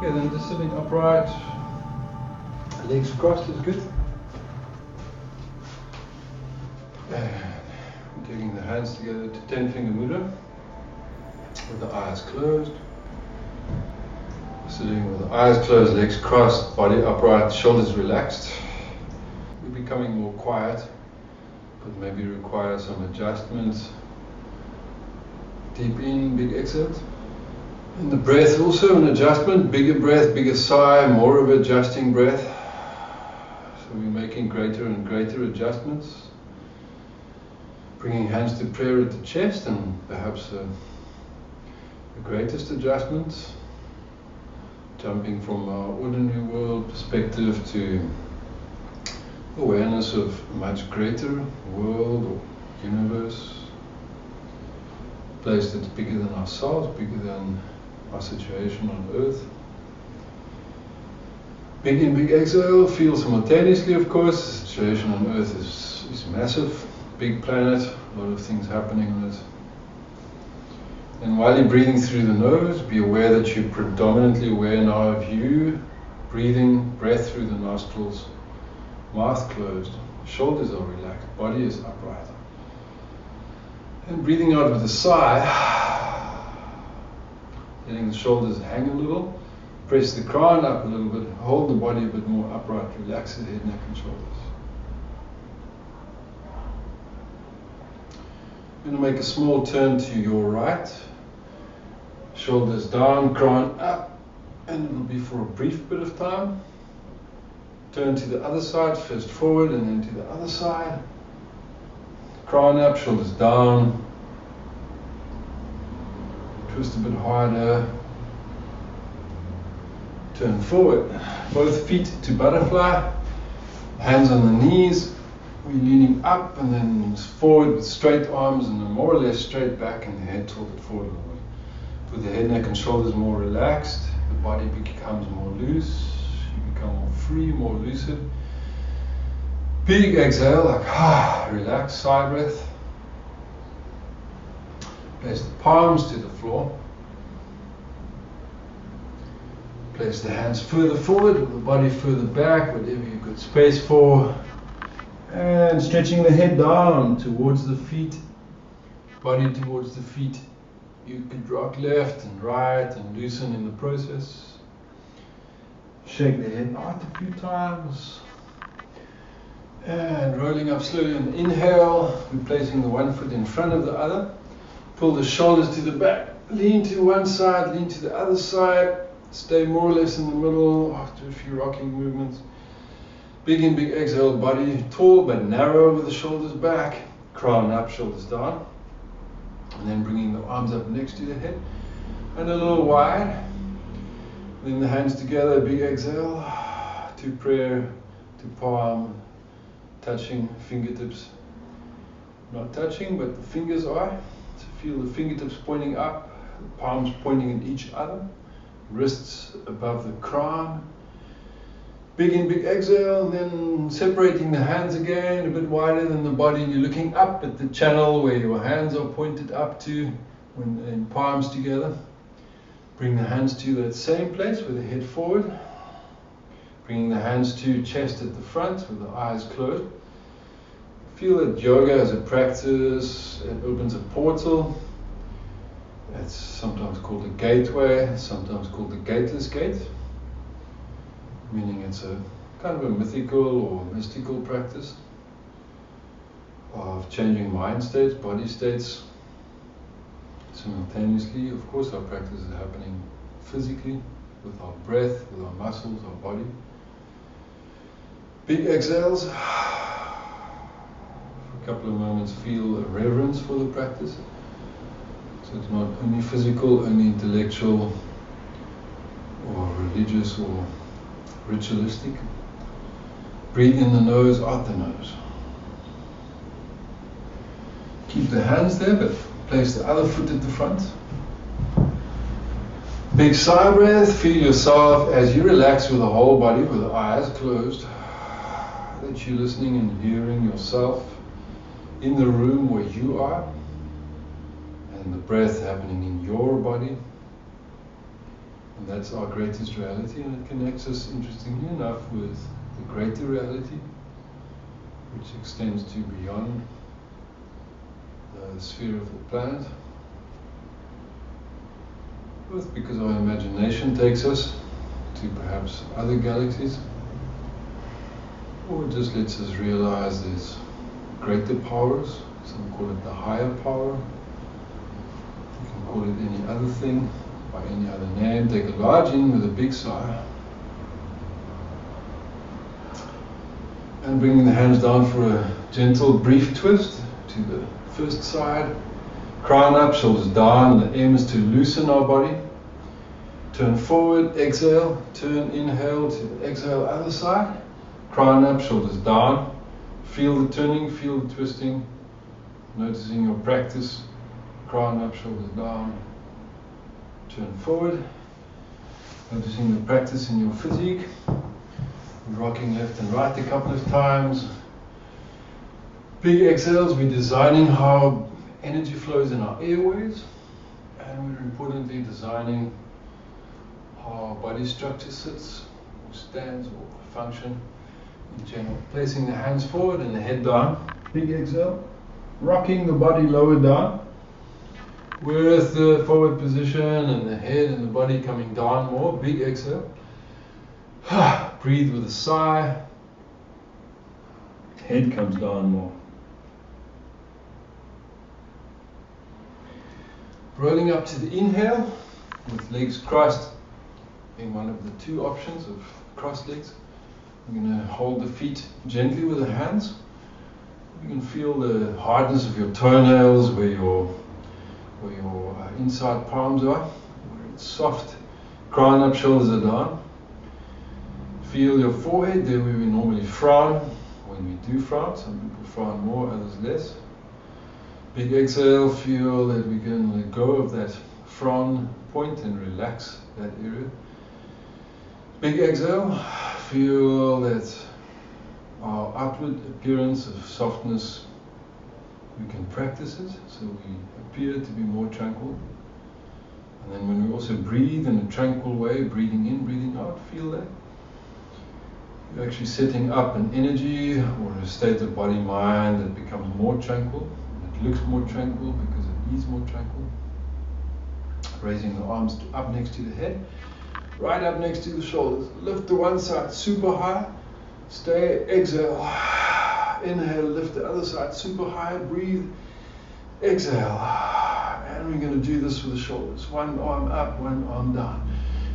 Okay, then just sitting upright, legs crossed is good. And taking the hands together to 10-finger mudra with the eyes closed. Sitting with the eyes closed, legs crossed, body upright, shoulders relaxed. We're becoming more quiet, but maybe require some adjustments. Deep in, big exhale. And the breath also an adjustment, bigger breath, bigger sigh, more of adjusting breath. So we're making greater and greater adjustments. Bringing hands to prayer at the chest and perhaps the greatest adjustments. Jumping from our ordinary world perspective to awareness of a much greater world or universe. Place that's bigger than ourselves, bigger than our situation on earth. Big in, big exhale, feel simultaneously, of course. The situation on earth is massive, big planet, a lot of things happening on it. And while you're breathing through the nose, be aware that you're predominantly aware now of you, breathing, breath through the nostrils, mouth closed, shoulders are relaxed, body is upright. And breathing out with a sigh, letting the shoulders hang a little, press the crown up a little bit, hold the body a bit more upright, relax the head, neck and shoulders. You're going to make a small turn to your right, shoulders down, crown up, and it will be for a brief bit of time. Turn to the other side, first forward and then to the other side. Crown up, shoulders down. Twist a bit harder. Turn forward. Both feet to butterfly. Hands on the knees. We're leaning up and then forward with straight arms and then more or less straight back and the head tilted forward a little bit. With the head, neck and shoulders more relaxed, the body becomes more loose. You become more free, more lucid. Big exhale, like relax, sigh breath. Place the palms to the floor. Place the hands further forward, the body further back, whatever you've got space for. And stretching the head down towards the feet, body towards the feet. You could rock left and right and loosen in the process. Shake the head out a few times. And rolling up slowly on the inhale, replacing the one foot in front of the other. Pull the shoulders to the back, lean to one side, lean to the other side. Stay more or less in the middle after a few rocking movements. Big in, big exhale, body tall but narrow with the shoulders back. Crown up, shoulders down. And then bringing the arms up next to the head. And a little wide. Then the hands together, big exhale. To prayer, to palm. Touching fingertips, not touching, but the fingers are. So feel the fingertips pointing up, the palms pointing at each other, wrists above the crown. Big in, big exhale, and then separating the hands again, a bit wider than the body. You're looking up at the channel where your hands are pointed up to, when in palms together. Bring the hands to that same place with the head forward. Bringing the hands to chest at the front with the eyes closed. Feel that yoga as a practice, it opens a portal. It's sometimes called a gateway, sometimes called the gateless gate. Meaning it's a kind of a mythical or mystical practice of changing mind states, body states. Simultaneously, of course, our practice is happening physically with our breath, with our muscles, our body. Big exhales. For a couple of moments, feel a reverence for the practice. So it's not only physical, only intellectual, or religious, or ritualistic. Breathe in the nose, out the nose. Keep the hands there, but place the other foot at the front. Big sigh breath. Feel yourself as you relax with the whole body, with the eyes closed. That you're listening and hearing yourself in the room where you are, and the breath happening in your body. And that's our greatest reality, and it connects us, interestingly enough, with the greater reality, which extends to beyond the sphere of the planet. Both because our imagination takes us to perhaps other galaxies, or it just lets us realize there's greater powers. Some call it the higher power. You can call it any other thing, by any other name. Take a large in with a big sigh. And bringing the hands down for a gentle, brief twist to the first side. Crown up, shoulders down. The aim is to loosen our body. Turn forward, exhale. Turn, inhale, to exhale, other side. Crown up, shoulders down. Feel the turning, feel the twisting. Noticing your practice. Crown up, shoulders down. Turn forward. Noticing the practice in your physique. Rocking left and right a couple of times. Big exhales, we're designing how energy flows in our airways, and we're importantly designing how our body structure sits, or stands, or function in general. Placing the hands forward and the head down. Big exhale. Rocking the body lower down with the forward position and the head and the body coming down more. Big exhale. Breathe with a sigh. Head comes down more. Rolling up to the inhale, with legs crossed, being one of the two options of crossed legs. We're going to hold the feet gently with the hands. You can feel the hardness of your toenails, where your inside palms are, where it's soft. Crown up, shoulders are down. Feel your forehead, there where we normally frown. When we do frown, some people frown more, others less. Big exhale, feel that we can let go of that frown point and relax that area. Big exhale, feel that our outward appearance of softness, we can practice it, so we appear to be more tranquil. And then when we also breathe in a tranquil way, breathing in, breathing out, feel that. You're actually setting up an energy or a state of body-mind that becomes more tranquil. It looks more tranquil because it is more tranquil. Raising the arms up next to the head, right up next to the shoulders. Lift to one side super high. Stay, exhale. Inhale, lift the other side super high. Breathe, exhale. And we're going to do this with the shoulders. One arm up, one arm down.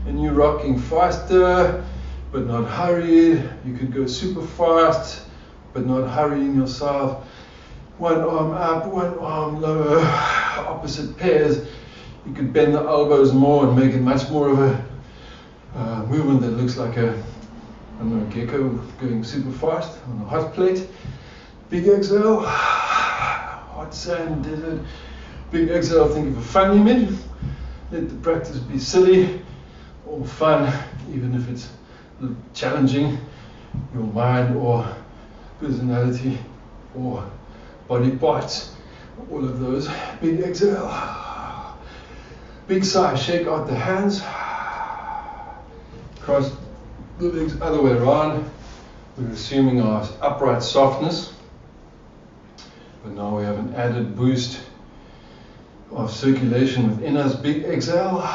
And you're rocking faster, but not hurried. You could go super fast, but not hurrying yourself. One arm up, one arm lower, opposite pairs. You could bend the elbows more and make it much more of a movement that looks like a gecko going super fast on a hot plate. Big exhale, hot sand, desert. Big exhale, think of a fun image. Let the practice be silly or fun, even if it's challenging your mind or personality or body parts, all of those. Big exhale, big sigh, shake out the hands, cross the legs other way around. We're assuming our upright softness, but now we have an added boost of circulation within us. Big exhale,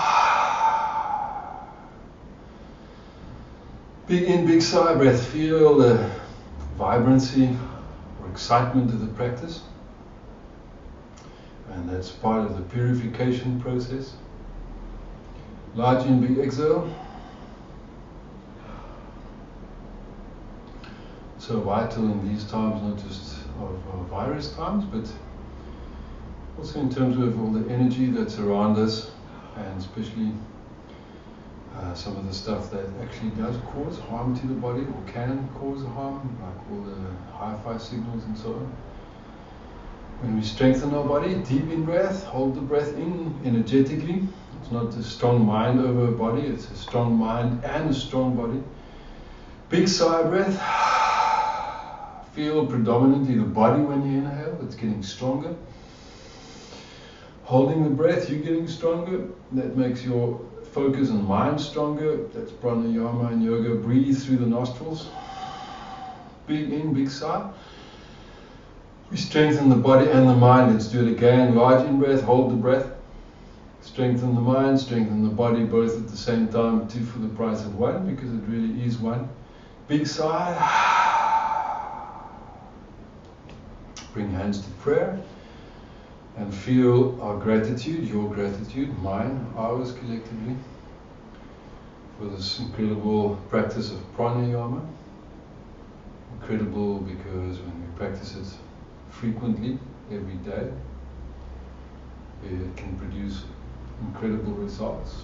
big in, big sigh breath. Feel the vibrancy or excitement of the practice, and that's part of the purification process. Large in, big exhale. So vital in these times, not just of virus times, but also in terms of all the energy that's around us, and especially some of the stuff that actually does cause harm to the body, or can cause harm, like all the hi-fi signals and so on. When we strengthen our body, deep in breath, hold the breath in energetically. It's not a strong mind over a body, it's a strong mind and a strong body. Big sigh breath. Feel predominantly the body when you inhale, it's getting stronger. Holding the breath, you're getting stronger. That makes your focus and mind stronger. That's pranayama and yoga. Breathe through the nostrils. Big in, big sigh. We strengthen the body and the mind. Let's do it again. Large in-breath, hold the breath. Strengthen the mind, strengthen the body, both at the same time. 2 for the price of 1, because it really is 1. Big sigh. Bring hands to prayer. And feel our gratitude, your gratitude, mine, ours collectively, for this incredible practice of pranayama. Incredible because when we practice it frequently, every day, it can produce incredible results.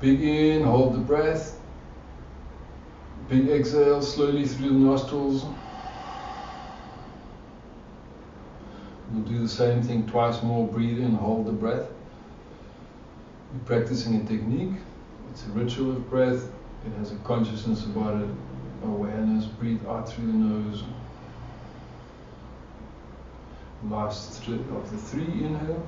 Big in, hold the breath. Big exhale, slowly through the nostrils. We'll do the same thing twice more. Breathe in, hold the breath. We're practicing a technique. It's a ritual of breath. It has a consciousness about it, awareness. Breathe out through the nose. Last of the 3, inhale.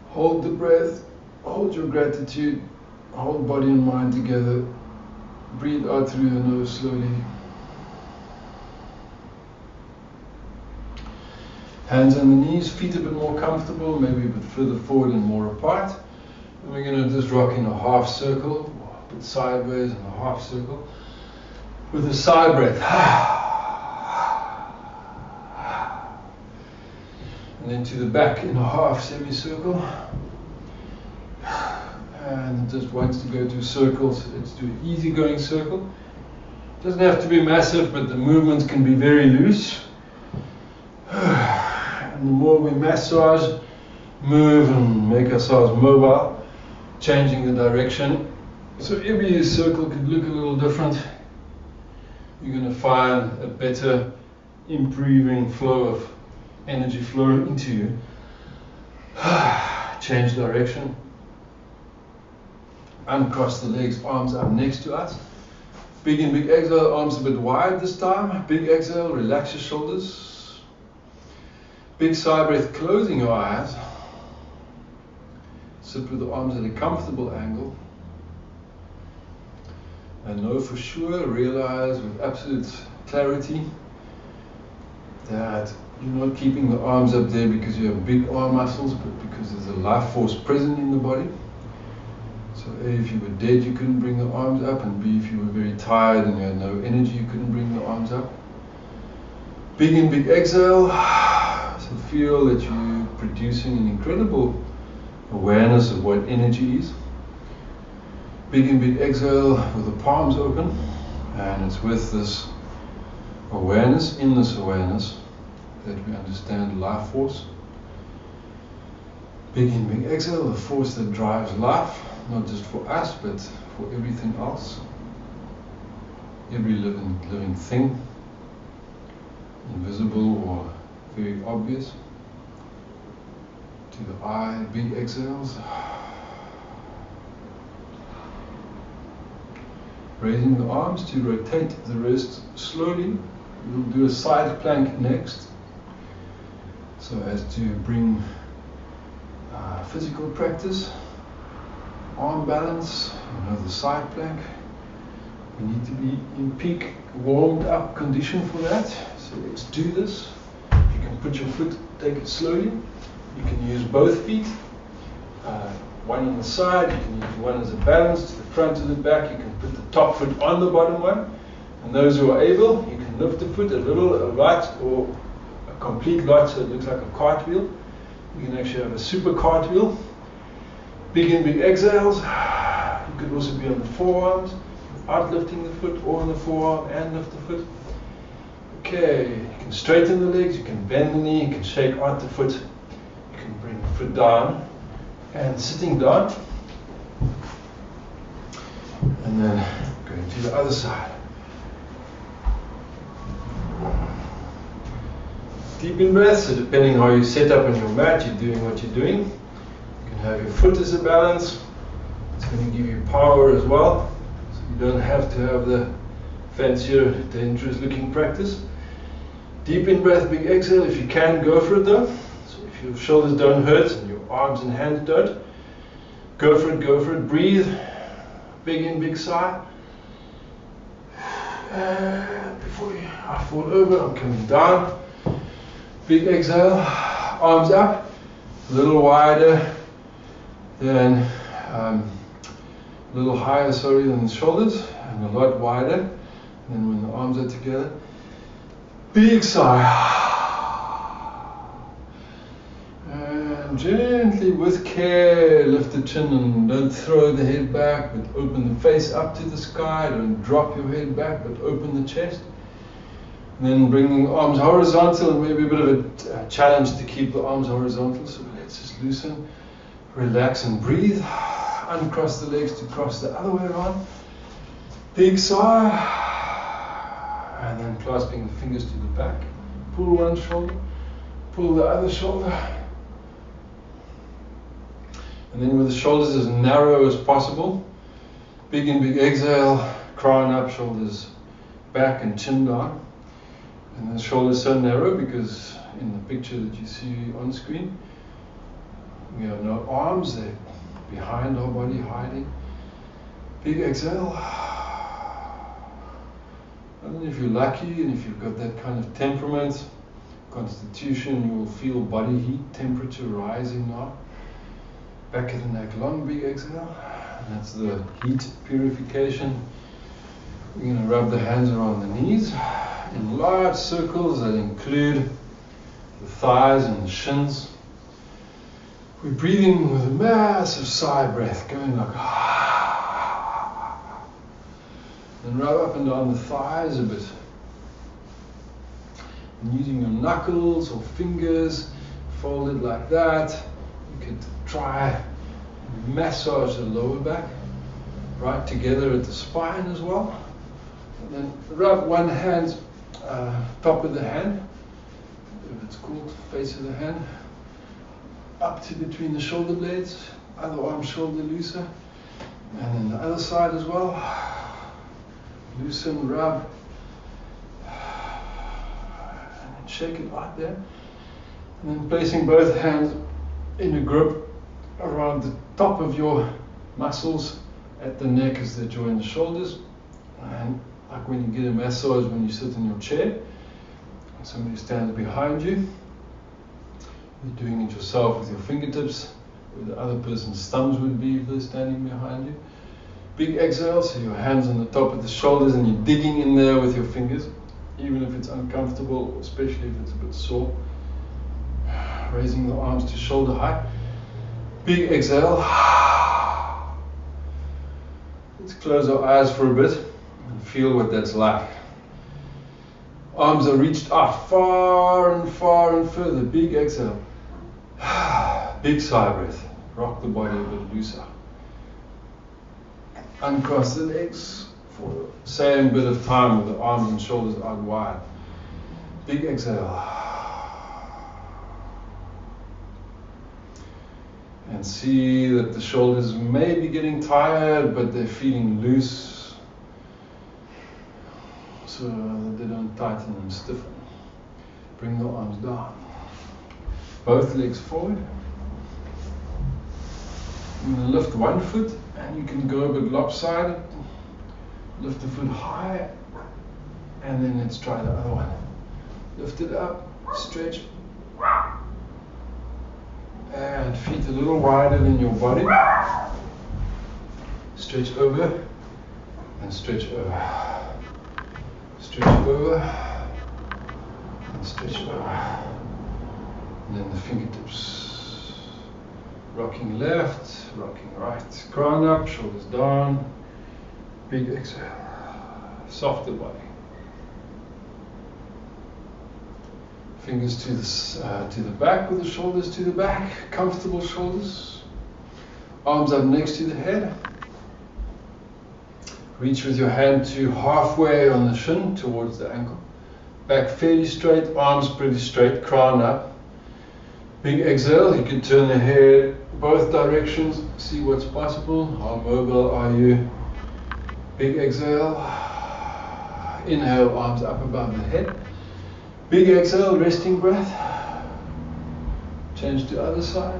Hold the breath. Hold your gratitude. Hold body and mind together. Breathe out through the nose slowly. Hands on the knees, feet a bit more comfortable, maybe a bit further forward and more apart. And we're going to just rock in a half circle, a bit sideways in a half circle, with a sigh breath. And then to the back in a half semicircle. And just wants to go to circles. Let's do an easygoing circle. Doesn't have to be massive, but the movements can be very loose. And the more we massage, move and make ourselves mobile, changing the direction. So every circle could look a little different. You're going to find a better improving flow of energy flow into you. Change direction. Uncross the legs, arms up next to us. Big in, big exhale, arms a bit wide this time. Big exhale, relax your shoulders. Big sigh breath, closing your eyes. Sit with the arms at a comfortable angle. And know for sure, realize with absolute clarity that you're not keeping the arms up there because you have big arm muscles, but because there's a life force present in the body. So A, if you were dead, you couldn't bring the arms up, and B, if you were very tired and you had no energy, you couldn't bring the arms up. Big in, big exhale. So feel that you're producing an incredible awareness of what energy is. Big in, big exhale with the palms open, and it's with this awareness, in this awareness, that we understand life force. Big in, big exhale, the force that drives life, not just for us, but for everything else. Every living thing, invisible or very obvious. To the eye, big exhales. Raising the arms to rotate the wrists slowly. We'll do a side plank next, so as to bring physical practice, arm balance, the side plank. We need to be in peak warmed up condition for that, so let's do this. You can put your foot, take it slowly. You can use both feet, one on the side, you can use one as a balance to the front to the back. You can put the top foot on the bottom one, and those who are able, you can lift the foot a little, a right or a complete right, so it looks like a cartwheel. You can actually have a super cartwheel. Big in, big exhales. You could also be on the forearms, without lifting the foot, or on the forearm and lift the foot. Okay, you can straighten the legs, you can bend the knee, you can shake out the foot. You can bring the foot down, and sitting down. And then going to the other side. Deep in breath, so depending how you set up on your mat, you're doing what you're doing. You can have your foot as a balance. It's going to give you power as well. So you don't have to have the fancier, dangerous looking practice. Deep in breath, big exhale. If you can, go for it though. So if your shoulders don't hurt and your arms and hands don't, go for it, go for it. Breathe. Big in, big sigh. And before I fall over, I'm coming down. Big exhale. Arms up. A little wider than, a little higher, sorry, than the shoulders. And a lot wider. And then when the arms are together, big sigh. And gently, with care, lift the chin and don't throw the head back, but open the face up to the sky. Don't drop your head back, but open the chest. And then bring the arms horizontal, and maybe a bit of a challenge to keep the arms horizontal. So let's just loosen, relax and breathe. Uncross the legs to cross the other way around. Big sigh. And then clasping the fingers to the back. Pull one shoulder, pull the other shoulder. And then with the shoulders as narrow as possible. Big in, big exhale, crown up, shoulders back and chin down. And the shoulders so narrow because in the picture that you see on screen, we have no arms, they're behind our body, hiding. Big exhale. And then if you're lucky and if you've got that kind of temperament, constitution, you will feel body heat, temperature rising now. Back of the neck, long, big exhale. And that's the heat purification. We're going to rub the hands around the knees in large circles that include the thighs and the shins. We're breathing with a massive sigh breath, going like and rub up and down the thighs a bit. And using your knuckles or fingers folded like that, you could try and massage the lower back right together at the spine as well. And then rub one hand, top of the hand, if it's called face of the hand, up to between the shoulder blades, other arm shoulder looser, and then the other side as well. Loosen, rub, and then shake it right there. And then placing both hands in a grip around the top of your muscles at the neck as they join the shoulders. And like when you get a massage when you sit in your chair, somebody stands behind you. You're doing it yourself with your fingertips, where the other person's thumbs would be if they're standing behind you. Big exhale, so your hands on the top of the shoulders and you're digging in there with your fingers, even if it's uncomfortable, especially if it's a bit sore. Raising the arms to shoulder height. Big exhale. Let's close our eyes for a bit and feel what that's like. Arms are reached out far and further. Big exhale. Big sigh breath. Rock the body a bit looser. Uncross the legs for the same bit of time with the arms and shoulders out wide. Big exhale. And see that the shoulders may be getting tired, but they're feeling loose, so that they don't tighten and stiffen. Bring the arms down. Both legs forward. I'm going to lift one foot, and you can go a bit lopsided. Lift the foot high, and then let's try the other one. Lift it up, stretch, and feet a little wider than your body. Stretch over, and stretch over. Stretch over, and stretch over. And then the fingertips. Rocking left, rocking right. Crown up, shoulders down. Big exhale. Softer body. Fingers to the back with the shoulders to the back. Comfortable shoulders. Arms up next to the head. Reach with your hand to halfway on the shin towards the ankle. Back fairly straight, arms pretty straight, crown up. Big exhale, you can turn the head both directions, see what's possible. How mobile are you? Big exhale. Inhale, arms up above the head. Big exhale, resting breath. Change to other side.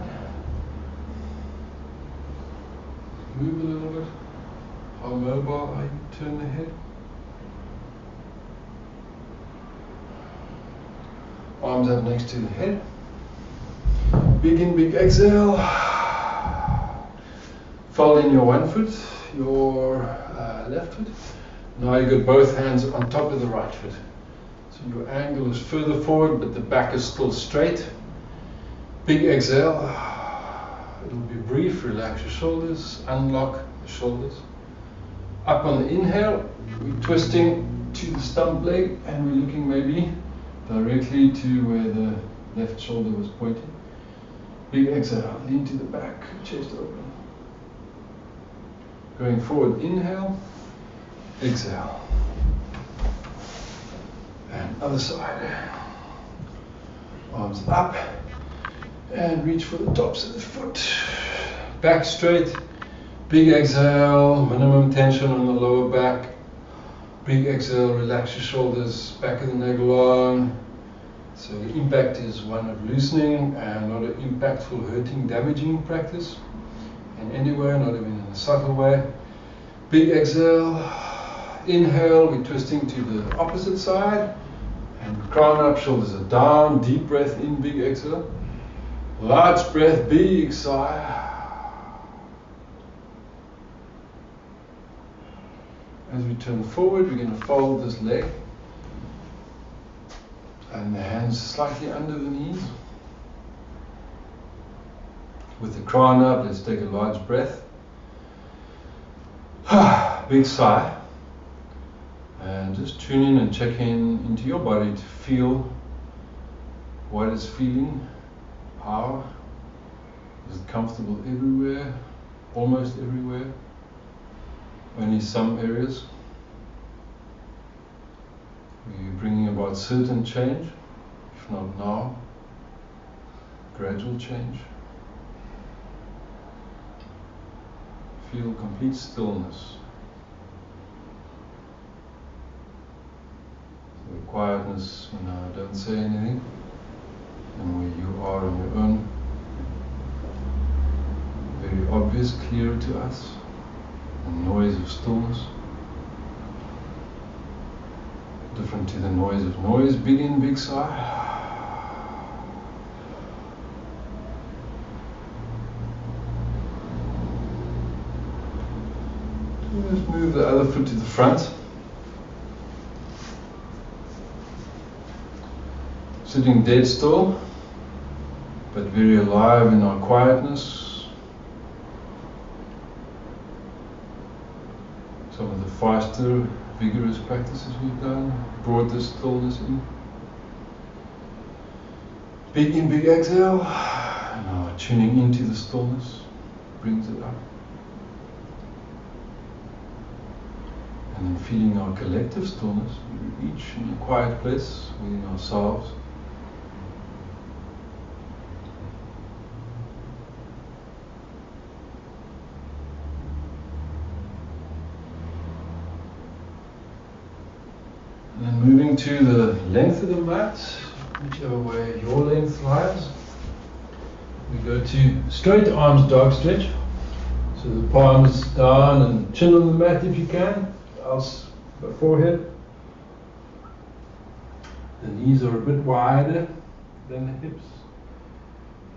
Move a little bit. How mobile are you? Turn the head. Arms up next to the head. Big in, big exhale. Fold in your one foot, your left foot. Now you got both hands on top of the right foot. So your angle is further forward, but the back is still straight. Big exhale. It'll be brief. Relax your shoulders. Unlock the shoulders. Up on the inhale, we're twisting to the stump leg, and we're looking maybe directly to where the left shoulder was pointing. Big exhale. Lean to the back. Chest open. Going forward. Inhale. Exhale. And other side. Arms up. And reach for the tops of the foot. Back straight. Big exhale. Minimum tension on the lower back. Big exhale. Relax your shoulders. Back of the neck long. So the impact is one of loosening and not an impactful, hurting, damaging practice. In any way, not even in a subtle way. Big exhale. Inhale. We're twisting to the opposite side. And crown up, shoulders are down. Deep breath in. Big exhale. Large breath, big sigh. As we turn forward, we're going to fold this leg. And the hands slightly under the knees. With the crown up, let's take a large breath. Big sigh. And just tune in and check in into your body to feel what it's feeling. How? Is it comfortable everywhere? Almost everywhere? Only some areas? Are you bringing about certain change? If not now, gradual change? Feel complete stillness. The quietness when I don't say anything. And where you are on your own, very obvious, clear to us, the noise of stillness, different to the noise of noise. Big in, big sigh. Just move the other foot to the front. Sitting dead still, but very alive in our quietness. Some of the faster, vigorous practices we've done brought this stillness in. Big in, big exhale. Now tuning into the stillness brings it up. And then feeling our collective stillness, each in a quiet place within ourselves. And then moving to the length of the mat, whichever way your length lies. We go to straight arms dog stretch. So the palms down and chin on the mat if you can, else the forehead. The knees are a bit wider than the hips.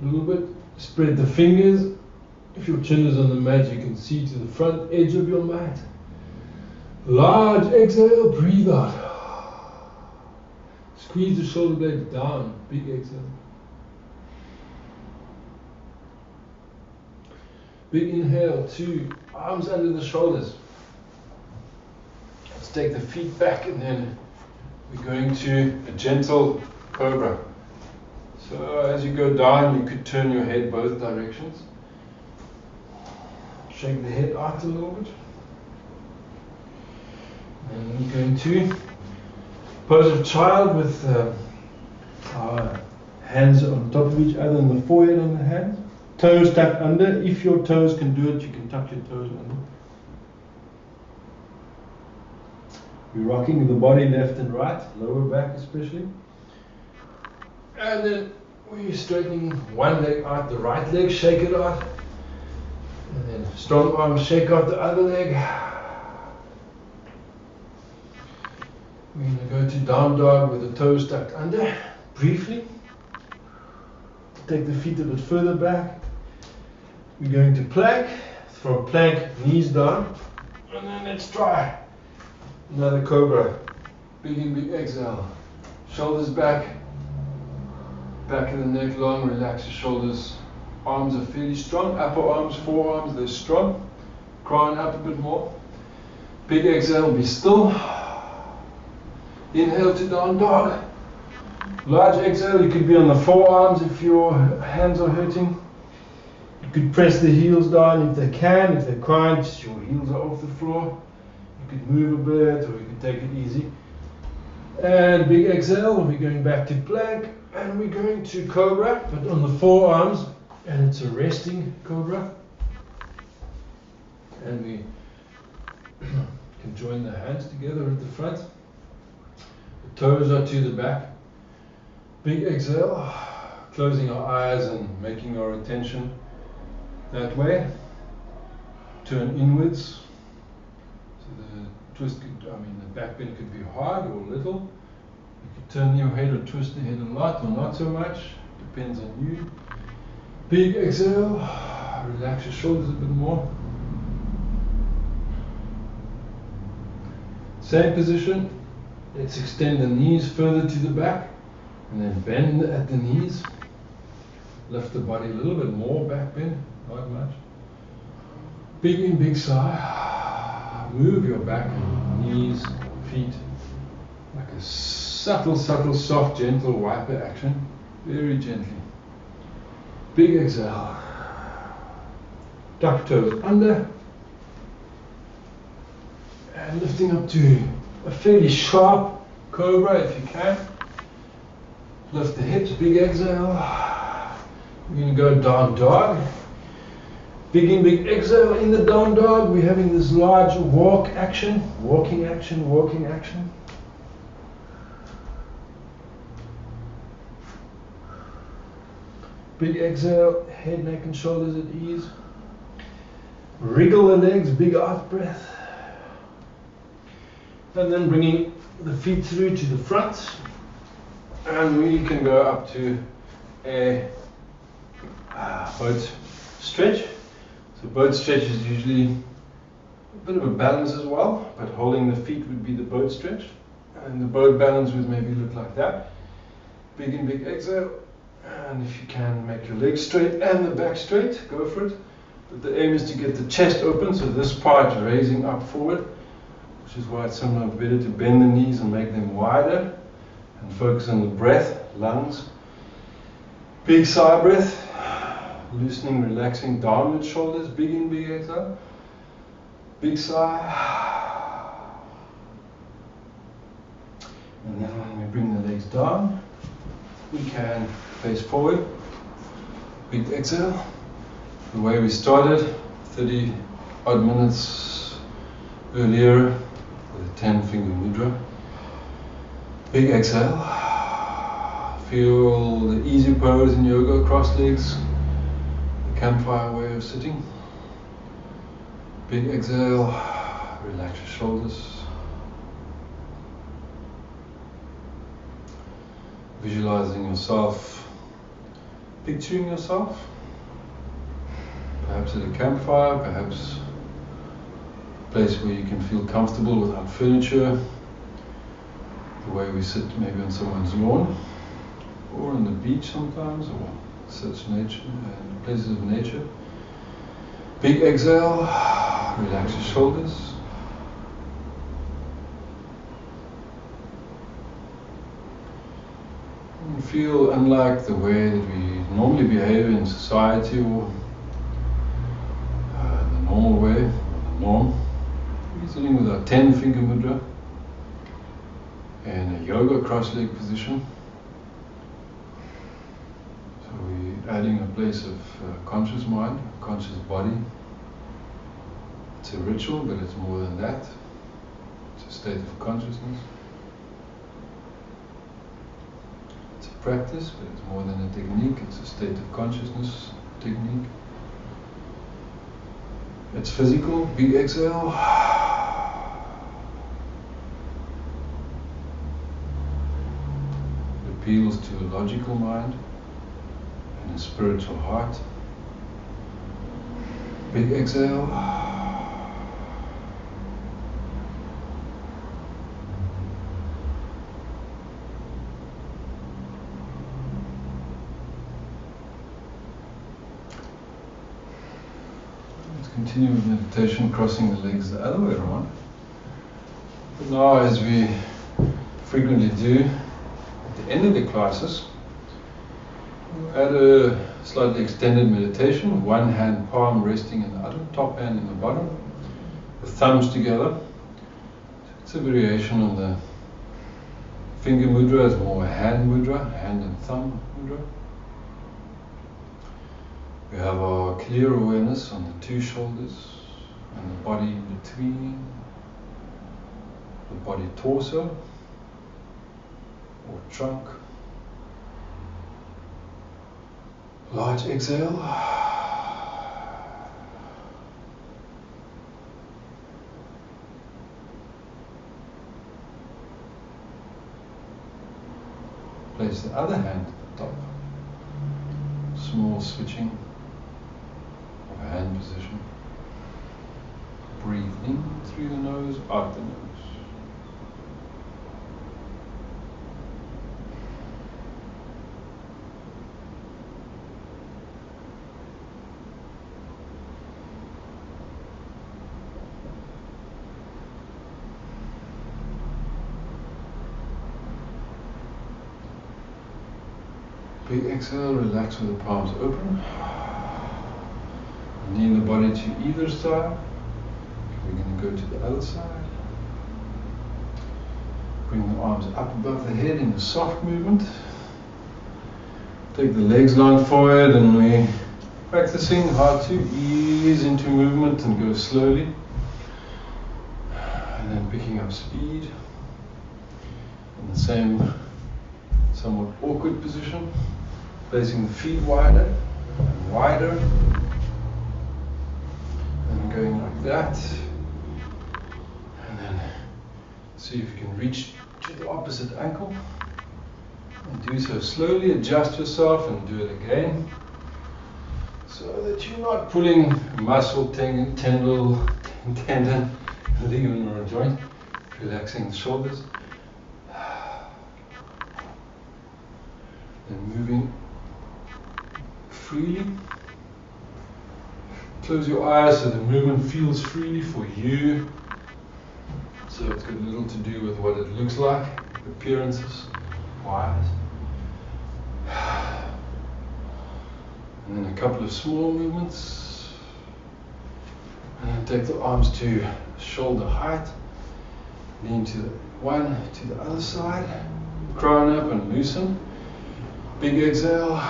A little bit. Spread the fingers. If your chin is on the mat, you can see to the front edge of your mat. Large exhale, breathe out. Squeeze the shoulder blades down, big exhale. Big inhale, 2, arms under the shoulders. Let's take the feet back and then we're going to a gentle Cobra. So as you go down, you could turn your head both directions. Shake the head out a little bit. And we're going to pose of child with our hands on top of each other and the forehead on the hands. Toes tucked under. If your toes can do it, you can tuck your toes under. We're rocking the body left and right, lower back especially. And then we're straightening one leg out, the right leg, shake it out. And then strong arms, shake out the other leg. We're going to go to down dog with the toes tucked under, briefly. Take the feet a bit further back. We're going to plank. From plank, knees down. And then let's try another Cobra. Big in, big exhale. Shoulders back. Back of the neck long, relax the shoulders. Arms are fairly strong. Upper arms, forearms, they're strong. Crown up a bit more. Big exhale, be still. Inhale to down dog. Large exhale, you could be on the forearms if your hands are hurting. You could press the heels down if they can. If they can't, your heels are off the floor. You could move a bit or you could take it easy. And big exhale, we're going back to plank. And we're going to Cobra, but on the forearms. And it's a resting Cobra. And we can join the hands together at the front. The toes are to the back. Big exhale, closing our eyes and making our attention that way. Turn inwards. So the twist could, the back bend could be hard or little. You could turn your head or twist the head a lot or not so much. Depends on you. Big exhale. Relax your shoulders a bit more. Same position. Let's extend the knees further to the back. And then bend at the knees. Lift the body a little bit more, back bend, not much. Big in, big sigh. Move your back, knees, feet. Like a subtle, soft, gentle wiper action. Very gently. Big exhale. Tuck toes under. And lifting up to a fairly sharp Cobra if you can. Lift the hips, big exhale. We're going to go down dog. Big in, big exhale in the down dog. We're having this large walking action. Big exhale, head, neck and shoulders at ease. Wriggle the legs, big out breath. And then bringing the feet through to the front. And we can go up to a boat stretch. So boat stretch is usually a bit of a balance as well, but holding the feet would be the boat stretch. And the boat balance would maybe look like that. Big in, big exhale. And if you can, make your legs straight and the back straight, go for it. But the aim is to get the chest open, so this part raising up forward, which is why it's sometimes better to bend the knees and make them wider. And focus on the breath, lungs. Big sigh breath. Loosening, relaxing downward shoulders. Big in, big exhale. Big sigh. And then when we bring the legs down, we can face forward. Big exhale. The way we started 30 odd minutes earlier with a 10-finger mudra. Big exhale. Feel the easy pose in yoga, cross legs, the campfire way of sitting. Big exhale. Relax your shoulders. Visualizing yourself, picturing yourself, perhaps at a campfire, perhaps a place where you can feel comfortable without furniture. The way we sit maybe on someone's lawn or on the beach sometimes, or such places of nature. Big exhale, relax your shoulders. And feel unlike the way that we normally behave in society or the normal way, or the norm. We're sitting with our 10-finger mudra in a yoga cross-leg position. So we're adding a place of conscious mind, conscious body. It's a ritual, but it's more than that. It's a state of consciousness. It's a practice, but it's more than a technique, it's a state of consciousness technique. It's physical, big exhale. It appeals to a logical mind and a spiritual heart. Big exhale. Continue with meditation, crossing the legs the other way around. But now, as we frequently do at the end of the classes, we'll add a slightly extended meditation, one hand palm resting in the other, top hand in the bottom, the thumbs together. It's a variation on the finger mudra, it's more a hand mudra, hand and thumb mudra. We have our clear awareness on the two shoulders and the body in between, the body torso or trunk. Large exhale. Place the other hand at the top. Small switching. Hand position. Breathe in through the nose, out the nose. Big exhale, relax with the palms open. Knee the body to either side. We're going to go to the other side. Bring the arms up above the head in a soft movement. Take the legs long forward, and we're practicing how to ease into movement and go slowly. And then picking up speed in the same somewhat awkward position. Placing the feet wider and wider. Going like that, and then see if you can reach to the opposite ankle, and do so slowly. Adjust yourself and do it again, so that you're not pulling muscle, tendon, ligament or a joint. Relaxing the shoulders, and moving freely. Close your eyes so the movement feels freely for you. So it's got little to do with what it looks like, appearances wise. And then a couple of small movements. And then take the arms to shoulder height. Lean to the one to the other side. Crown up and loosen. Big exhale.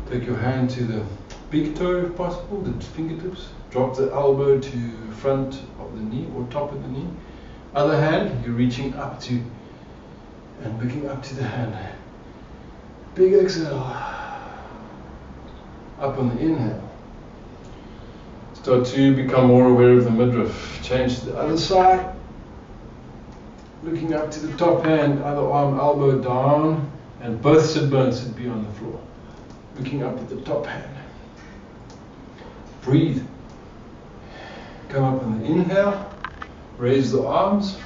Take your hand to the big toe if possible, the fingertips. Drop the elbow to front of the knee or top of the knee. Other hand, you're reaching up to and looking up to the hand. Big exhale. Up on the inhale. Start to become more aware of the midriff. Change to the other side. Looking up to the top hand, other arm, elbow down, and both sit bones should be on the floor. Looking up at the top hand. Breathe. Come up on the inhale. Raise the arms.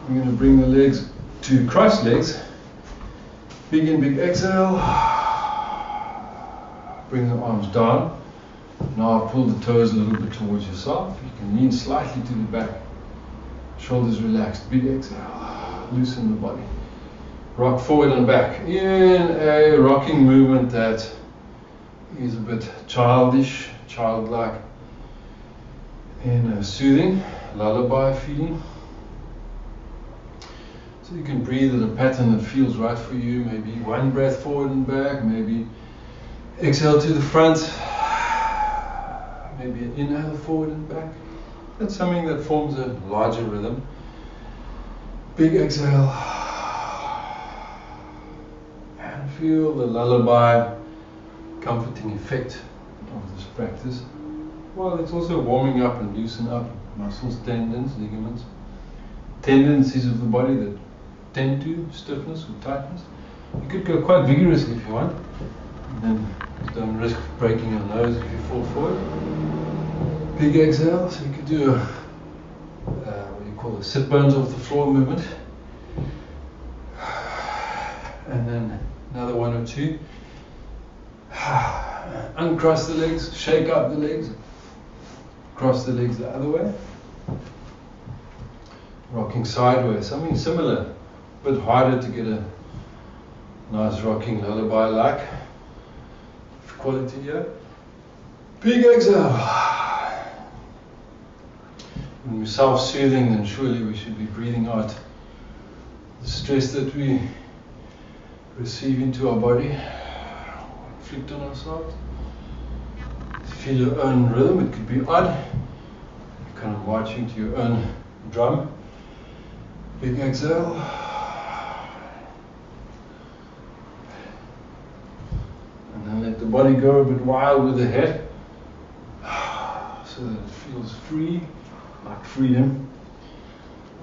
I'm going to bring the legs to cross legs. Big in, big exhale. Bring the arms down. Now pull the toes a little bit towards yourself. You can lean slightly to the back. Shoulders relaxed. Big exhale. Loosen the body. Rock forward and back in a rocking movement that is a bit childish, childlike, and soothing, lullaby feeling. So you can breathe at a pattern that feels right for you. Maybe one breath forward and back, maybe exhale to the front, maybe an inhale forward and back. That's something that forms a larger rhythm. Big exhale. feel the lullaby comforting effect of this practice, while it's also warming up and loosening up muscles, tendons, ligaments, tendencies of the body that tend to stiffness or tightness. You could go quite vigorously if you want, and then don't risk breaking your nose if you fall forward. Big exhale, so you could do a what you call a sit bones off the floor movement, and then another one or two. Uncross the legs, shake out the legs, cross the legs the other way, rocking sideways, something similar, a bit harder to get a nice rocking lullaby-like quality here. Big exhale. When we're self-soothing, then surely we should be breathing out the stress that we receive into our body, inflict on ourselves. Feel your own rhythm. It could be odd, kind of marching to your own drum. Big exhale. And then let the body go a bit wild with the head, so that it feels free, like freedom.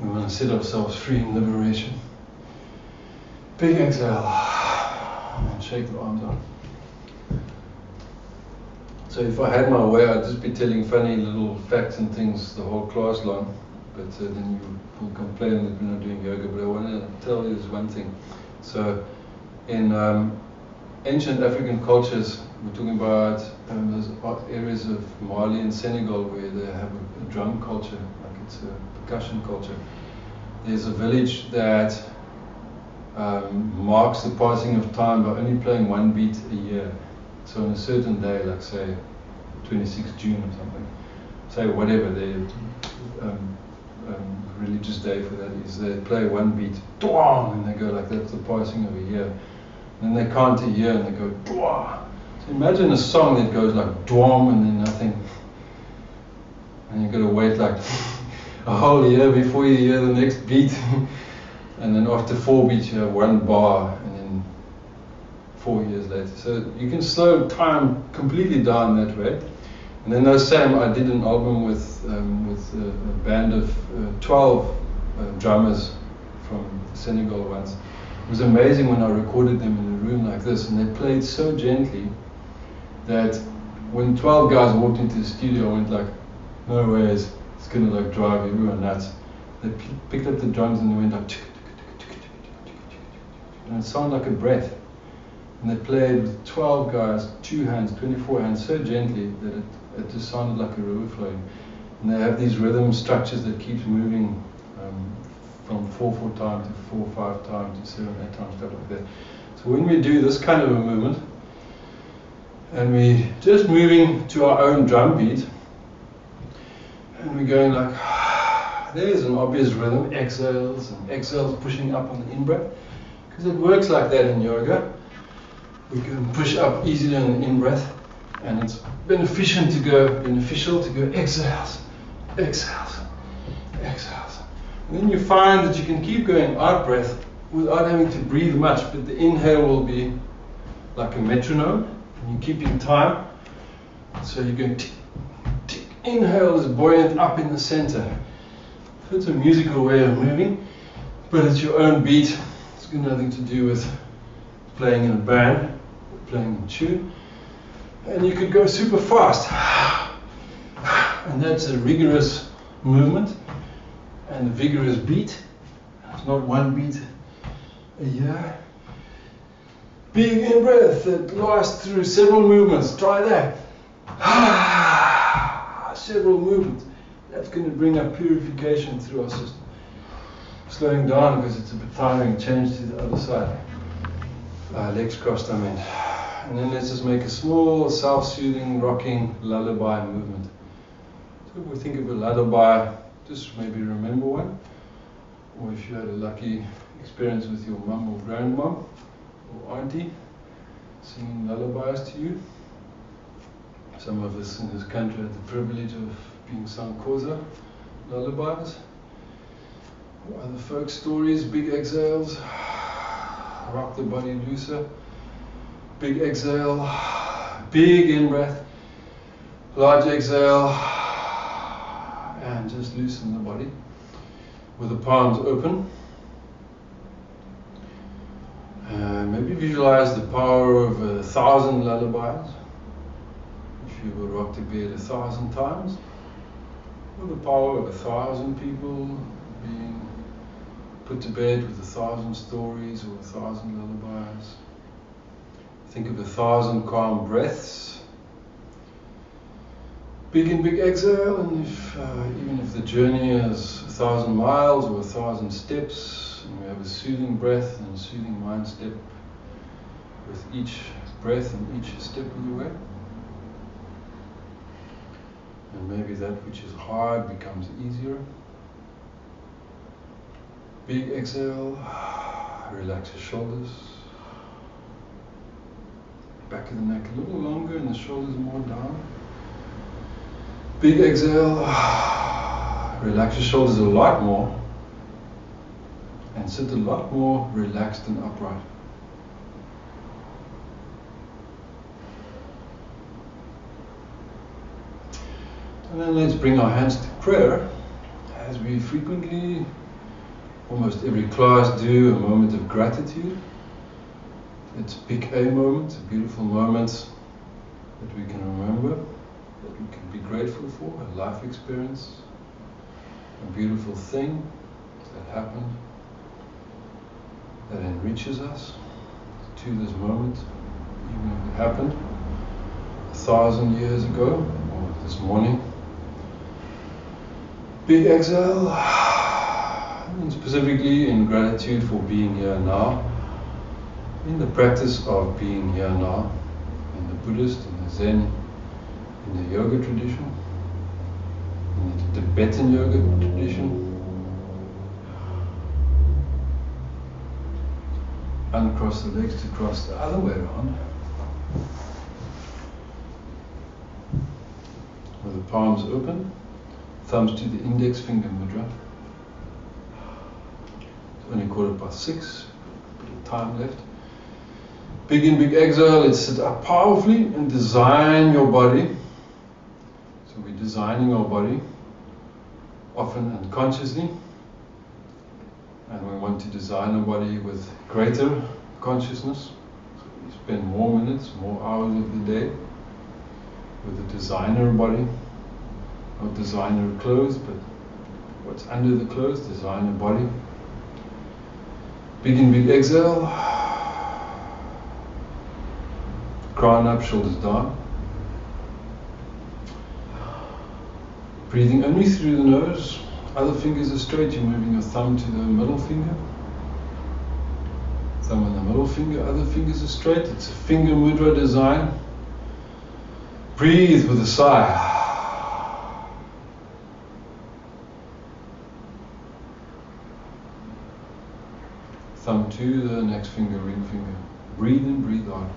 We want to set ourselves free in liberation. Big exhale. And shake the arms out. So if I had my way, I'd just be telling funny little facts and things the whole class long, but then you will complain that we're not doing yoga. But I want to tell you this one thing. So in ancient African cultures, we're talking about those areas of Mali and Senegal where they have a drum culture, like it's a percussion culture. There's a village that marks the passing of time by only playing one beat a year. So on a certain day, like say 26th June or something, say whatever their religious day for that is, they play one beat, dwang, and they go like that's the passing of a year. And then they count a year and they go dwang. So imagine a song that goes like dwang and then nothing. And you've got to wait like a whole year before you hear the next beat. And then after 4 beats you have one bar, and then 4 years later. So you can slow time completely down that way. And then those same, I did an album with a band of 12 drummers from Senegal once. It was amazing when I recorded them in a room like this, and they played so gently that when 12 guys walked into the studio, I went like, no ways, it's gonna like drive everyone nuts. They picked up the drums and they went like, and it sounded like a breath. And they played with 12 guys, 2 hands, 24 hands, so gently that it just sounded like a river flowing. And they have these rhythm structures that keeps moving from 4/4 time to 4/5 time to 7/8 time, stuff like that. So when we do this kind of a movement, and we just moving to our own drum beat, and we're going like, there's an obvious rhythm, exhales and exhales pushing up on the in-breath, because it works like that in yoga. We can push up easily on the in-breath, and it's beneficial to go exhales, exhales, exhales. And then you find that you can keep going out breath without having to breathe much, but the inhale will be like a metronome, and you're keeping time. So you're going tick, tick. Inhale is buoyant up in the center. So it's a musical way of moving, but it's your own beat. It's got nothing to do with playing in a band, playing in tune. And you could go super fast. And that's a rigorous movement and a vigorous beat. It's not one beat a year. Big in breath that lasts through several movements. Try that. Several movements. That's going to bring up purification through our system. Slowing down because it's a bit tiring. Change to the other side. Legs crossed, I mean. And then let's just make a small, self-soothing, rocking lullaby movement. So if we think of a lullaby, just maybe remember one. Or if you had a lucky experience with your mum or grandmom or auntie singing lullabies to you. Some of us in this country had the privilege of being sung Kotze lullabies. Or other folk stories, big exhales, rock the body looser. Big exhale, big in-breath, large exhale, and just loosen the body with the palms open. Maybe visualize the power of 1,000 lullabies. If you were rocked to bed 1,000 times, or the power of 1,000 people being put to bed with 1,000 stories or 1,000 lullabies. Think of 1,000 calm breaths. Big and big exhale, and even if the journey is 1,000 miles or 1,000 steps, and we have a soothing breath and a soothing mind step with each breath and each step of the way. And maybe that which is hard becomes easier. Big exhale, relax your shoulders. Back of the neck a little longer and the shoulders more down. Big exhale, relax your shoulders a lot more and sit a lot more relaxed and upright. And then let's bring our hands to prayer, as we frequently, almost every class, do a moment of gratitude. Let's pick a moment, a beautiful moment that we can remember, that we can be grateful for, a life experience, a beautiful thing that happened, that enriches us to this moment, even if it happened 1,000 years ago or this morning. Big exhale, and specifically in gratitude for being here now, in the practice of being here now, in the Buddhist, in the Zen, in the yoga tradition, in the Tibetan yoga tradition. Uncross the legs to cross the other way around, with the palms open, thumbs to the index finger mudra. It's only 6:15, bit of time left. Big in, big exhale. Let's sit up powerfully and design your body. So we're designing our body, often unconsciously. And we want to design our body with greater consciousness. So we spend more minutes, more hours of the day with a designer body. Not designer clothes, but what's under the clothes, designer body. Big in, big exhale. Crown up, shoulders down. Breathing only through the nose. Other fingers are straight. You're moving your thumb to the middle finger. Thumb on the middle finger. Other fingers are straight. It's a finger mudra design. Breathe with a sigh. Thumb to the next finger, ring finger. Breathe in, breathe out.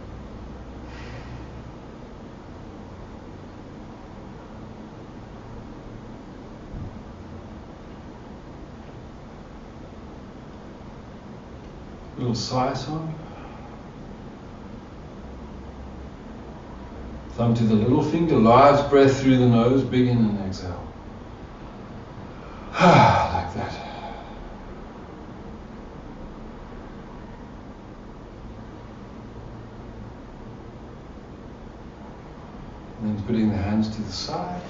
Little sigh sound. Thumb to the little finger, large breath through the nose, big in and exhale. Like that. And then putting the hands to the side.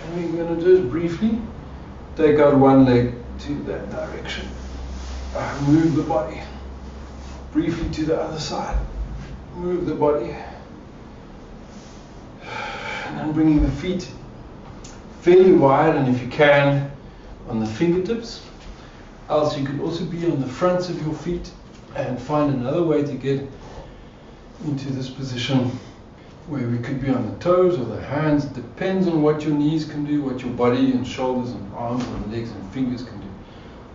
And we're going to just briefly take out one leg to that direction. Move the body briefly to the other side. Move the body. And then bringing the feet fairly wide, and if you can, on the fingertips. Else you could also be on the fronts of your feet and find another way to get into this position where we could be on the toes or the hands. Depends on what your knees can do, what your body and shoulders and arms and legs and fingers can do.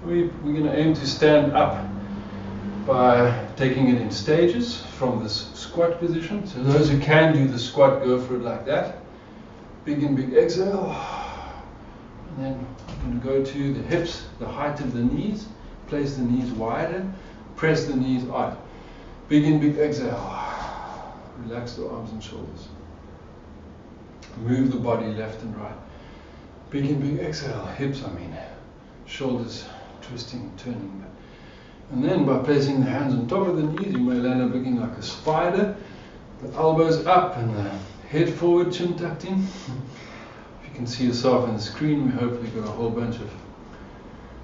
We're going to aim to stand up by taking it in stages from this squat position. So those who can do the squat, go for it like that. Big in, big exhale. And then we're going to go to the hips, the height of the knees. Place the knees wider. Press the knees out. Big in, big exhale. Relax the arms and shoulders. Move the body left and right. Big in, big exhale. Hips, shoulders twisting and turning. And then by placing the hands on top of the knees, you may land up looking like a spider. The elbows up and the head forward, chin tucked in. If you can see yourself on the screen, we hopefully got a whole bunch of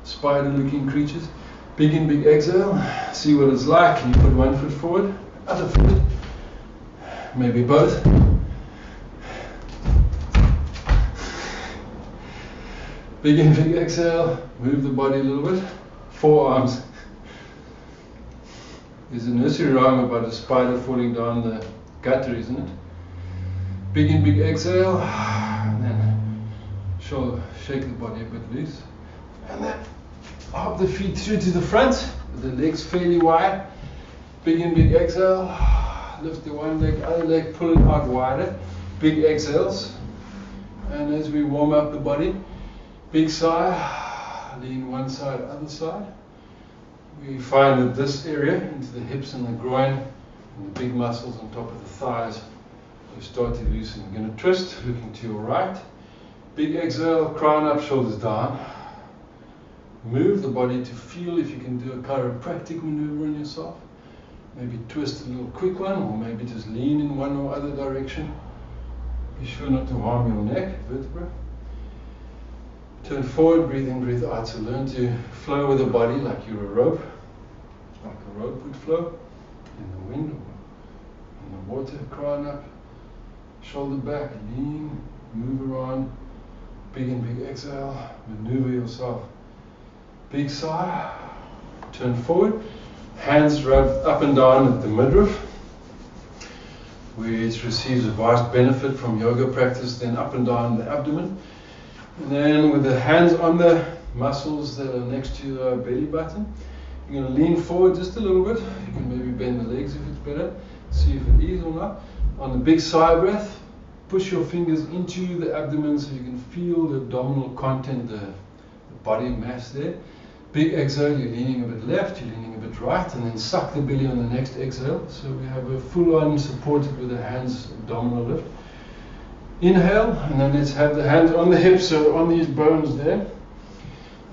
spider-looking creatures. Big in, big exhale. See what it's like. You put one foot forward, other foot, maybe both. Big in, big exhale. Move the body a little bit. Forearms. There's a nursery rhyme about a spider falling down the gutter, isn't it? Big in, big exhale. And then shake the body a bit loose. And then hop the feet through to the front, with the legs fairly wide. Big in, big exhale. Lift the one leg, other leg, pull it out wider. Big exhales. And as we warm up the body, big sigh, lean one side, other side. We find that this area, into the hips and the groin, and the big muscles on top of the thighs, you start to loosen. You're going to twist, looking to your right. Big exhale, crown up, shoulders down. Move the body to feel if you can do a chiropractic maneuver on yourself. Maybe twist a little quick one, or maybe just lean in one or other direction. Be sure not to harm your neck, vertebra. Turn forward, breathe in, breathe out. So learn to flow with the body like you're a rope, like a rope would flow in the wind or in the water. Crown up, shoulder back, lean, move around. Big in, big exhale, maneuver yourself. Big sigh, turn forward, hands rub up and down at the midriff, which receives a vast benefit from yoga practice, then up and down the abdomen. And then with the hands on the muscles that are next to the belly button, you're going to lean forward just a little bit. You can maybe bend the legs if it's better, see if it is or not. On the big sigh breath, push your fingers into the abdomen so you can feel the abdominal content, the body mass there. Big exhale, you're leaning a bit left, you're leaning a bit right, and then suck the belly on the next exhale. So we have a full-on supported with the hands abdominal lift. Inhale, and then let's have the hands on the hips, so on these bones there.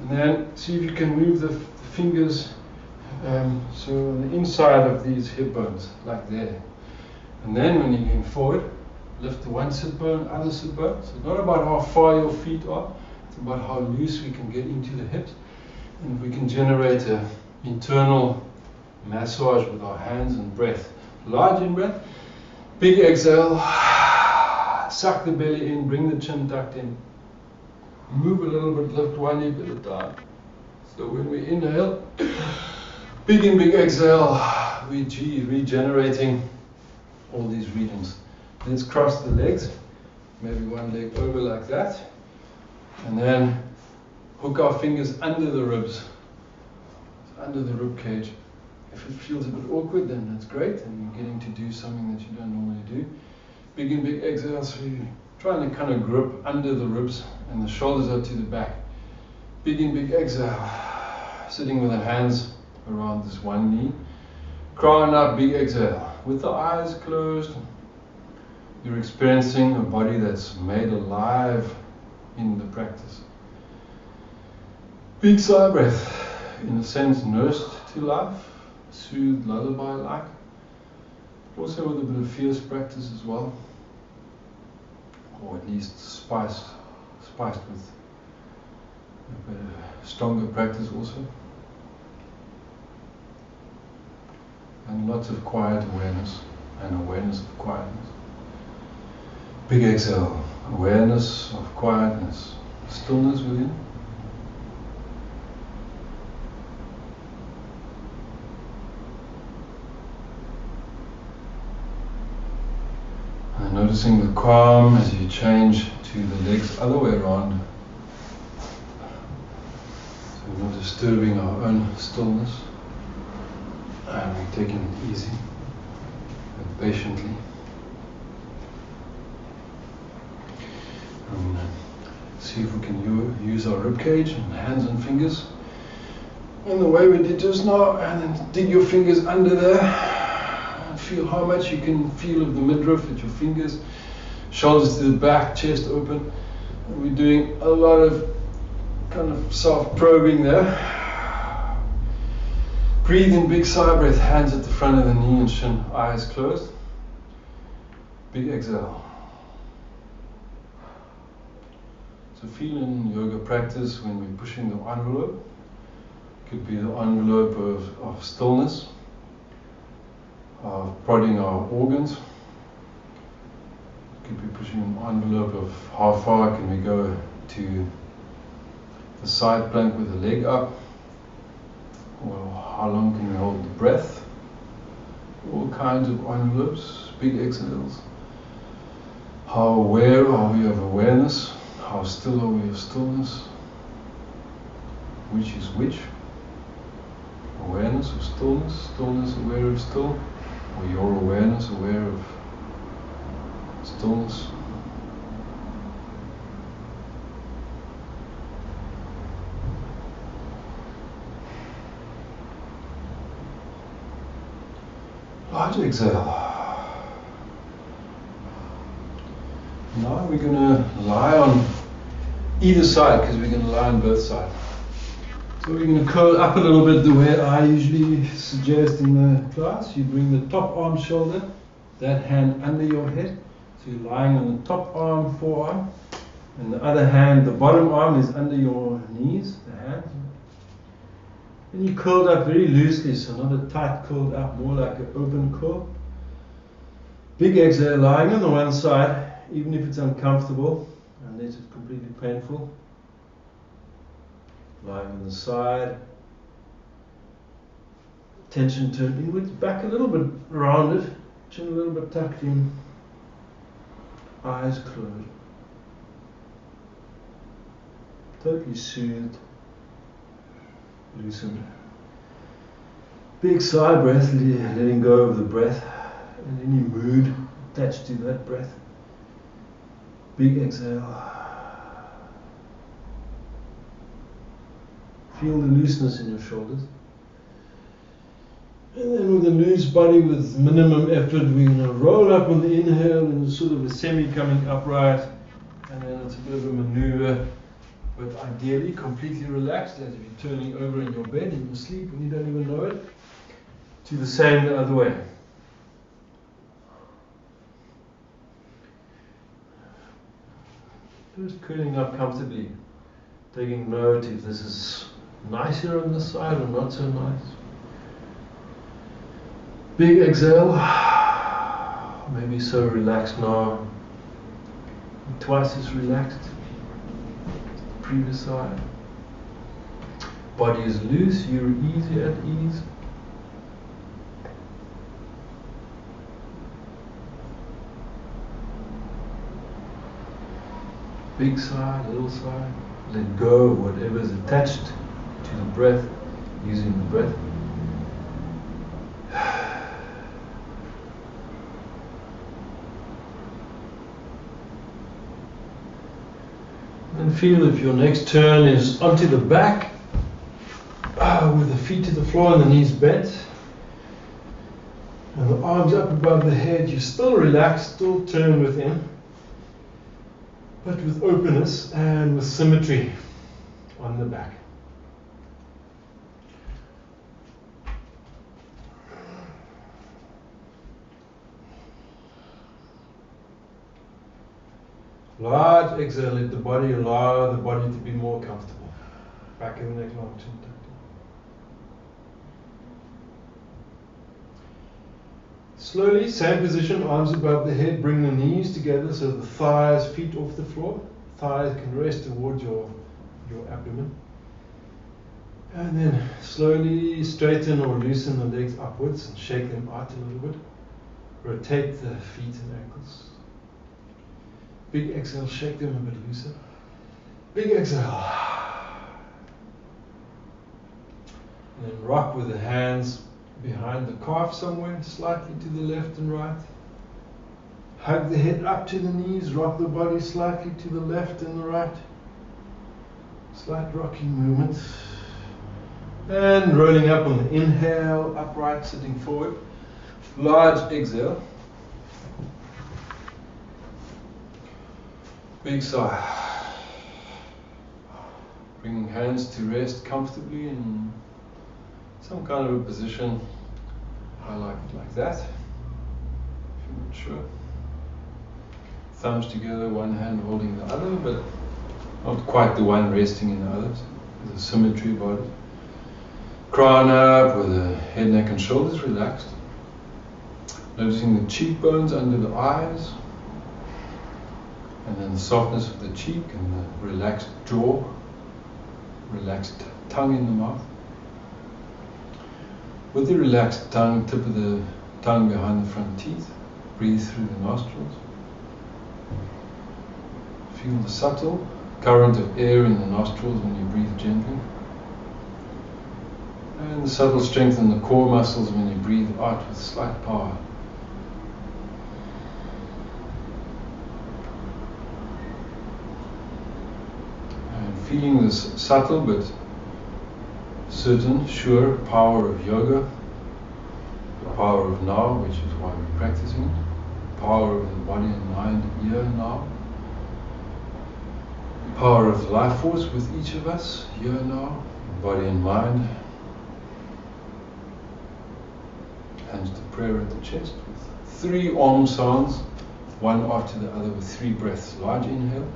And then see if you can move the fingers so on the inside of these hip bones, like there. And then when you lean forward, lift the one sit bone, other sit bone. So it's not about how far your feet are, it's about how loose we can get into the hips. And we can generate an internal massage with our hands and breath. Large in breath, big exhale, suck the belly in, bring the chin tucked in. Move a little bit, lift one hip at a time. So when we inhale, big in, big exhale, we regenerating all these regions. Let's cross the legs, maybe one leg over like that. And then hook our fingers under the ribs, under the rib cage. If it feels a bit awkward, then that's great, and you're getting to do something that you don't normally do. Big in, big exhale, so you're trying to kind of grip under the ribs, and the shoulders are to the back. Big in, big exhale, sitting with the hands around this one knee. Crown up, big exhale. With the eyes closed, you're experiencing a body that's made alive in the practice. Big sigh breath, in a sense nursed to life, soothed lullaby-like. Also with a bit of fierce practice as well, or at least spiced with a bit of stronger practice also. And lots of quiet awareness and awareness of quietness. Big exhale, awareness of quietness, stillness within. And noticing the calm as you change to the legs other way around. So we're not disturbing our own stillness. And we're taking it easy and patiently. And see if we can use our ribcage and hands and fingers in the way we did just now, and then dig your fingers under there and feel how much you can feel of the midriff with your fingers, shoulders to the back, chest open. And we're doing a lot of kind of self-probing there. Breathe in, big sigh breath, hands at the front of the knee and shin, eyes closed. Big exhale. So feel in yoga practice when we're pushing the envelope. Could be the envelope of stillness, of prodding our organs. Could be pushing an envelope of how far can we go to the side plank with the leg up. Or how long can we hold the breath? All kinds of envelopes, big exhales. How aware are we of awareness? How still are we of stillness? Which is which? Awareness of stillness, stillness aware of still, or your awareness aware of stillness? Large exhale. Now we're going to lie on either side because we're going to lie on both sides. So we're going to curl up a little bit the way I usually suggest in the class. You bring the top arm shoulder, that hand under your head. So you're lying on the top arm, forearm, and the other hand, the bottom arm is under your knees, the hand. And you curled up very loosely, so not a tight curled up, more like an open curl. Big exhale, lying on the one side, even if it's uncomfortable, unless it's completely painful. Lying on the side. Tension turned inwards, back a little bit rounded, chin a little bit tucked in, eyes closed. Totally soothed. Loosen. Big sigh breath, letting go of the breath and any mood attached to that breath. Big exhale. Feel the looseness in your shoulders. And then with a loose body with minimum effort, we're going to roll up on the inhale in sort of a semi coming upright. And then it's a bit of a maneuver. But ideally, completely relaxed, as if you're turning over in your bed in your sleep and you don't even know it. Do the same the other way. Just curling up comfortably, taking note if this is nicer on this side or not so nice. Big exhale. Maybe so relaxed now. Twice as relaxed. Previous side. Body is loose, you're easy at ease. Big sigh, little sigh. Let go of whatever is attached to the breath, using the breath. And feel if your next turn is onto the back, with the feet to the floor and the knees bent, and the arms up above the head. You're still relaxed, still turn within, but with openness and with symmetry on the back. Large exhale, let the body allow the body to be more comfortable. Back of the neck, long chin tucked in. Slowly, same position, arms above the head, bring the knees together so the thighs, feet off the floor. Thighs can rest towards your abdomen. And then slowly straighten or loosen the legs upwards and shake them out a little bit. Rotate the feet and ankles. Big exhale, shake them a bit looser. Big exhale. And then rock with the hands behind the calf somewhere, slightly to the left and right. Hug the head up to the knees, rock the body slightly to the left and the right. Slight rocking movement. And rolling up on the inhale, upright, sitting forward. Large exhale. Big sigh. Bringing hands to rest comfortably in some kind of a position. I like it like that, if you're not sure. Thumbs together, one hand holding the other, but not quite the one resting in the other. There's a symmetry about it. Crown up with the head, neck and shoulders relaxed. Noticing the cheekbones under the eyes. And then the softness of the cheek and the relaxed jaw. Relaxed tongue in the mouth. With the relaxed tongue, tip of the tongue behind the front teeth, breathe through the nostrils. Feel the subtle current of air in the nostrils when you breathe gently. And the subtle strength in the core muscles when you breathe out with slight power. And feeling this subtle but certain, sure power of yoga, the power of now, which is why we're practicing it, the power of the body and mind here now, the power of the life force with each of us here now, body and mind. Hands to prayer at the chest with 3 Om sounds, one after the other with 3 breaths. Large inhale.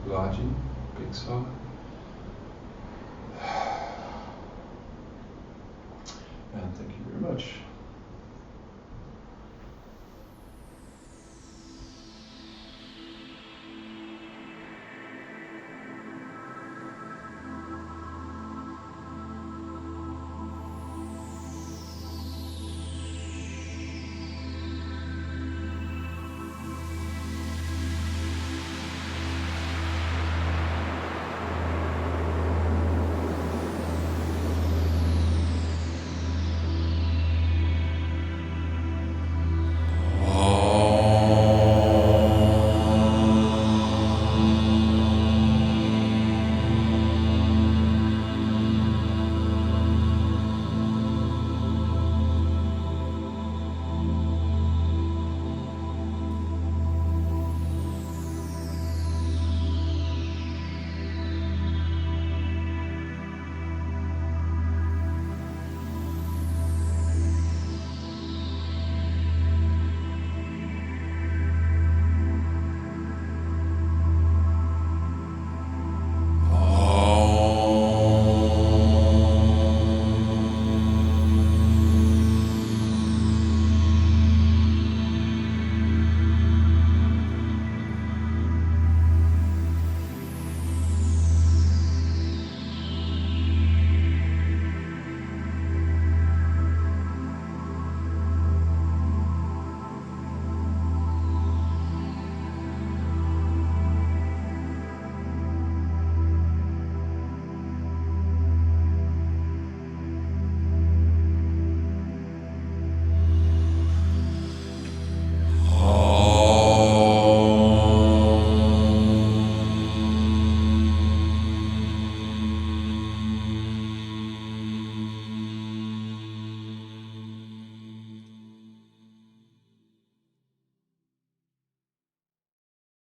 Large in, big sigh. And thank you very much.